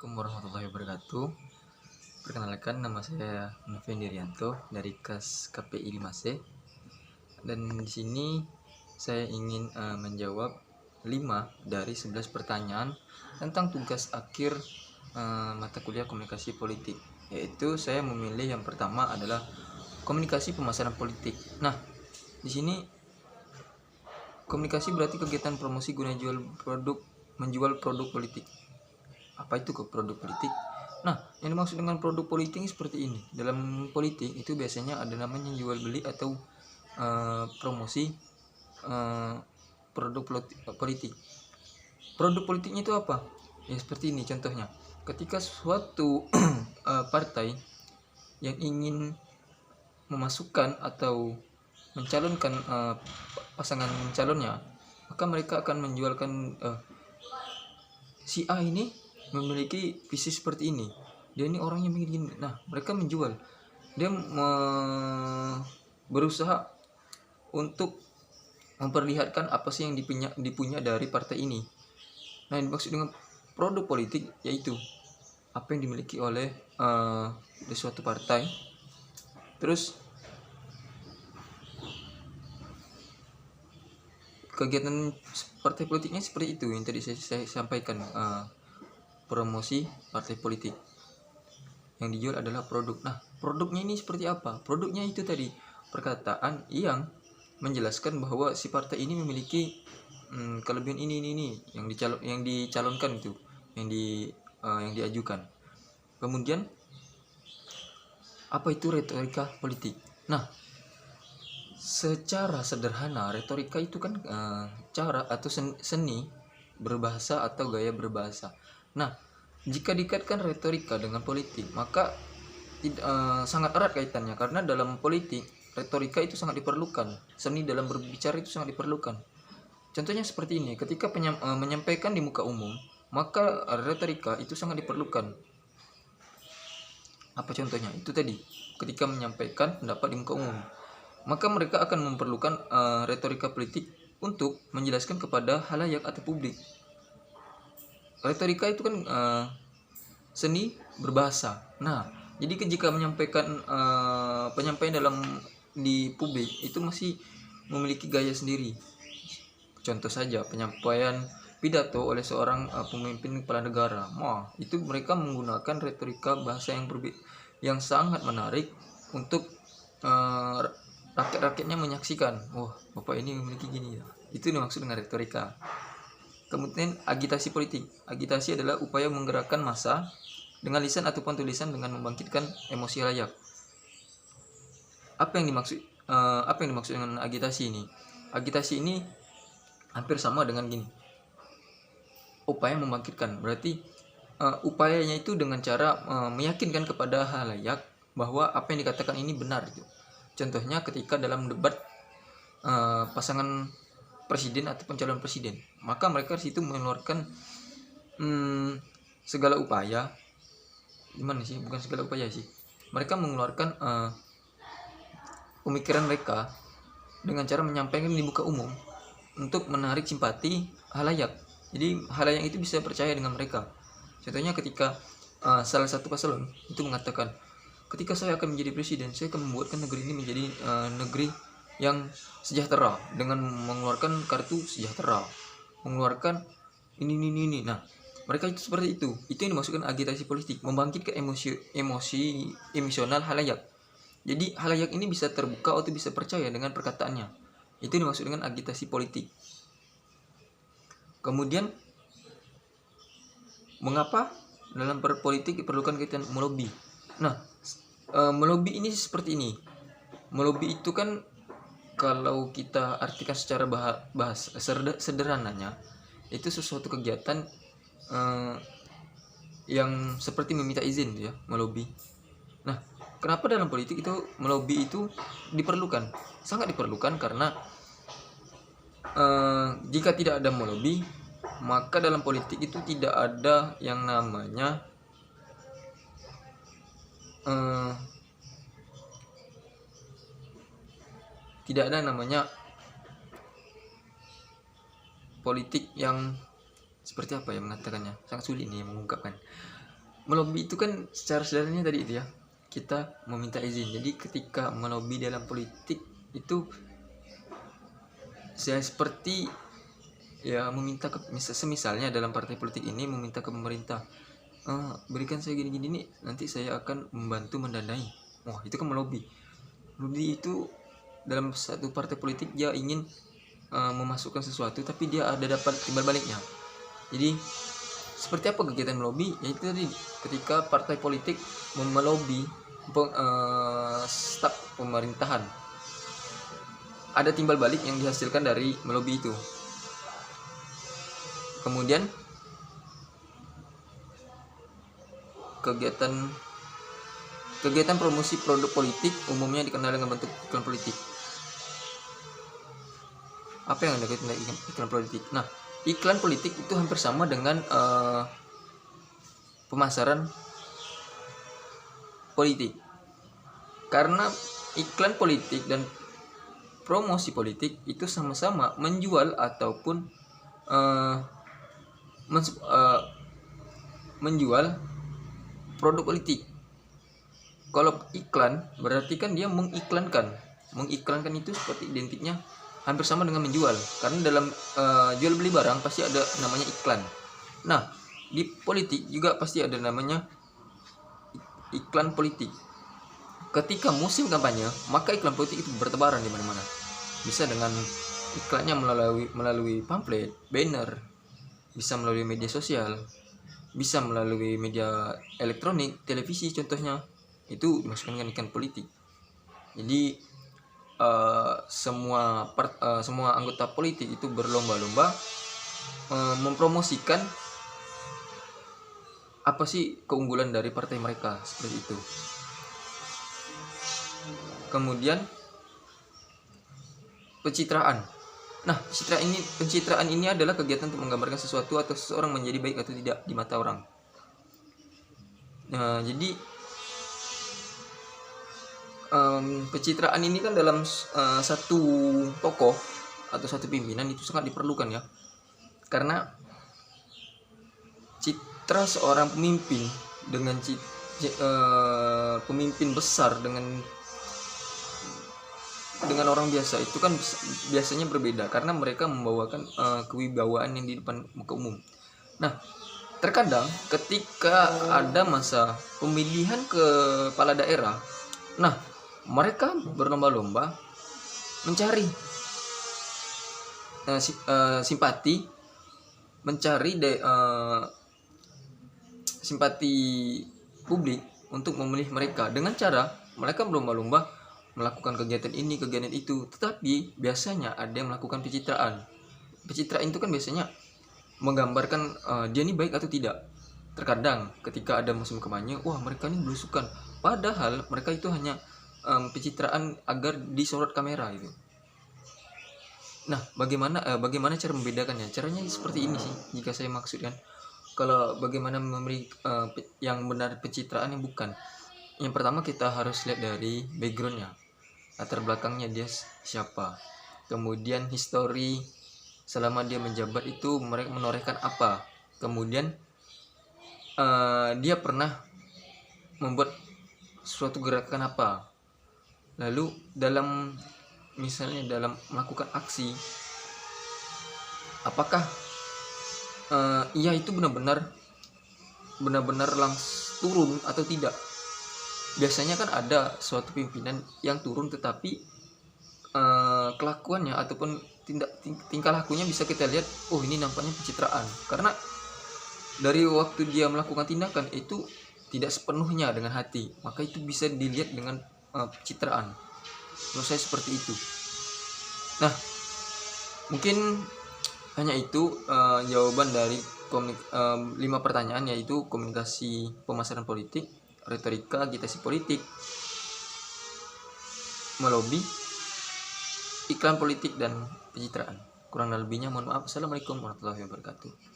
Assalamualaikum warahmatullahi wabarakatuh. Perkenalkan, nama saya Noven Dirianto dari KAS KPI 5C. Dan di sini saya ingin menjawab 5 dari 11 pertanyaan tentang tugas akhir mata kuliah komunikasi politik. Yaitu saya memilih yang pertama adalah komunikasi pemasaran politik. Nah, di sini komunikasi berarti kegiatan promosi guna menjual produk politik. Apa itu ke produk politik? Nah, yang dimaksud dengan produk politik seperti ini. Dalam politik itu biasanya ada namanya jual beli atau promosi produk politik. Produk politiknya itu apa? Ya seperti ini contohnya. Ketika suatu partai yang ingin memasukkan atau mencalonkan pasangan calonnya, maka mereka akan menjualkan si A ini memiliki visi seperti ini, dia ini orangnya begini. Nah, mereka menjual, dia berusaha untuk memperlihatkan apa sih yang dipunya dari partai ini. Nah, yang dimaksud dengan produk politik yaitu apa yang dimiliki oleh suatu partai. Terus kegiatan partai politiknya seperti itu yang tadi saya sampaikan. Promosi partai politik, yang dijual adalah produk. Nah, produknya ini seperti apa? Produknya itu tadi perkataan yang menjelaskan bahwa si partai ini memiliki kelebihan ini yang dicalonkan itu, yang diajukan. Kemudian apa itu retorika politik? Nah, secara sederhana retorika itu kan cara atau seni berbahasa atau gaya berbahasa. Nah, jika dikaitkan retorika dengan politik, maka sangat erat kaitannya, karena dalam politik retorika itu sangat diperlukan, seni dalam berbicara itu sangat diperlukan. Contohnya seperti ini, ketika menyampaikan di muka umum, maka retorika itu sangat diperlukan. Apa contohnya? Itu tadi, ketika menyampaikan pendapat di muka umum, maka mereka akan memerlukan retorika politik untuk menjelaskan kepada halayak atau publik. Retorika itu kan seni berbahasa. Nah, jadi jika menyampaikan penyampaian di publik itu masih memiliki gaya sendiri. Contoh saja penyampaian pidato oleh seorang pemimpin kepala negara. Wah, itu mereka menggunakan retorika bahasa yang sangat menarik untuk rakyat-rakyatnya menyaksikan. Wah, Bapak ini memiliki gini. Itu dimaksud dengan retorika. Kemudian agitasi politik. Agitasi adalah upaya menggerakkan massa dengan lisan ataupun tulisan dengan membangkitkan emosi rakyat. Apa yang dimaksud dengan agitasi ini? Agitasi ini hampir sama dengan gini. Upaya membangkitkan, berarti upayanya itu dengan cara meyakinkan kepada halayak bahwa apa yang dikatakan ini benar gitu. Contohnya ketika dalam debat pasangan presiden ataupun calon presiden, maka mereka di situ mengeluarkan segala upaya. Gimana sih? Bukan segala upaya sih. Mereka mengeluarkan pemikiran mereka dengan cara menyampaikan di muka umum untuk menarik simpati halayak. Jadi halayak itu bisa percaya dengan mereka. Contohnya ketika salah satu paslon itu mengatakan, ketika saya akan menjadi presiden, saya akan membuatkan negeri ini menjadi negeri yang sejahtera dengan mengeluarkan kartu sejahtera, mengeluarkan ini. Nah, mereka itu seperti itu. Itu yang dimaksudkan agitasi politik, membangkitkan emosi emosional halayak. Jadi halayak ini bisa terbuka atau bisa percaya dengan perkataannya. Itu dimaksud dengan agitasi politik. Kemudian mengapa dalam berpolitik diperlukan kaitan melobi? Nah, melobi ini seperti ini. Melobi itu kan kalau kita artikan secara bahasa sederhananya, itu sesuatu kegiatan yang seperti meminta izin ya, melobi. Nah, kenapa dalam politik itu melobi itu diperlukan? Sangat diperlukan karena jika tidak ada melobi, maka dalam politik itu tidak ada yang namanya politik yang seperti apa ya mengatakannya, sangat sulit nih mengungkapkan. melobi itu kan secara sederhananya tadi itu ya, kita meminta izin. Jadi ketika melobi dalam politik itu saya seperti ya meminta ke semisalnya dalam partai politik ini meminta ke pemerintah, berikan saya gini-gini nih, nanti saya akan membantu mendanai. Wah, itu kan melobi. Melobi itu dalam satu partai politik dia ingin memasukkan sesuatu tapi dia ada dapat timbal baliknya. Jadi seperti apa kegiatan melobi? Yaitu tadi ketika partai politik melobi staf pemerintahan, ada timbal balik yang dihasilkan dari melobi itu. Kemudian kegiatan promosi produk politik umumnya dikenal dengan bentuk iklan politik. Apa yang ada kaitan dengan iklan politik? Nah, iklan politik itu hampir sama dengan pemasaran politik. Karena iklan politik dan promosi politik itu sama-sama menjual ataupun menjual produk politik. Kalau iklan berarti kan dia mengiklankan. Mengiklankan itu seperti identiknya hampir sama dengan menjual. Karena dalam jual beli barang pasti ada namanya iklan. Nah, di politik juga pasti ada namanya iklan politik. Ketika musim kampanye, maka iklan politik itu bertebaran di mana-mana. Bisa dengan iklannya melalui pamflet, banner, bisa melalui media sosial, bisa melalui media elektronik, televisi contohnya. Itu dimasukkan dengan iklan politik. Jadi semua anggota politik itu berlomba-lomba mempromosikan apa sih keunggulan dari partai mereka, seperti itu. Kemudian pencitraan. Nah, pencitraan ini adalah kegiatan untuk menggambarkan sesuatu atau seseorang menjadi baik atau tidak di mata orang. Nah, jadi pencitraan ini kan dalam satu tokoh atau satu pimpinan itu sangat diperlukan ya, karena citra seorang pemimpin dengan pemimpin besar dengan orang biasa itu kan biasanya berbeda, karena mereka membawakan kewibawaan yang di depan muka umum. Nah, terkadang ketika ada masa pemilihan kepala daerah, nah mereka berlomba-lomba mencari simpati, mencari simpati publik untuk memilih mereka dengan cara mereka berlomba-lomba melakukan kegiatan ini, kegiatan itu. Tetapi biasanya ada yang melakukan pencitraan. Pencitraan itu kan biasanya menggambarkan dia ini baik atau tidak. Terkadang ketika ada musim kampanye, wah mereka ini belusukan, padahal mereka itu hanya pencitraan agar disorot kamera itu. Nah, bagaimana cara membedakannya? Caranya seperti ini sih, jika saya maksudkan. Kalau bagaimana memberi yang benar pencitraan yang bukan. Yang pertama kita harus lihat dari backgroundnya, latar belakangnya dia siapa. Kemudian history selama dia menjabat itu mereka menorehkan apa. Kemudian dia pernah membuat suatu gerakan apa. Lalu misalnya dalam melakukan aksi, apakah ia itu benar-benar langsung turun atau tidak. Biasanya kan ada suatu pimpinan yang turun, tetapi kelakuannya ataupun tingkah lakunya bisa kita lihat, oh ini nampaknya pencitraan, karena dari waktu dia melakukan tindakan itu tidak sepenuhnya dengan hati, maka itu bisa dilihat dengan pencitraan. Menurut saya seperti itu. Nah, mungkin hanya itu jawaban dari 5 pertanyaan, yaitu komunikasi pemasaran politik, retorika, agitasi politik, melobi, iklan politik, dan pencitraan. Kurang lebihnya mohon maaf. Assalamualaikum warahmatullahi wabarakatuh.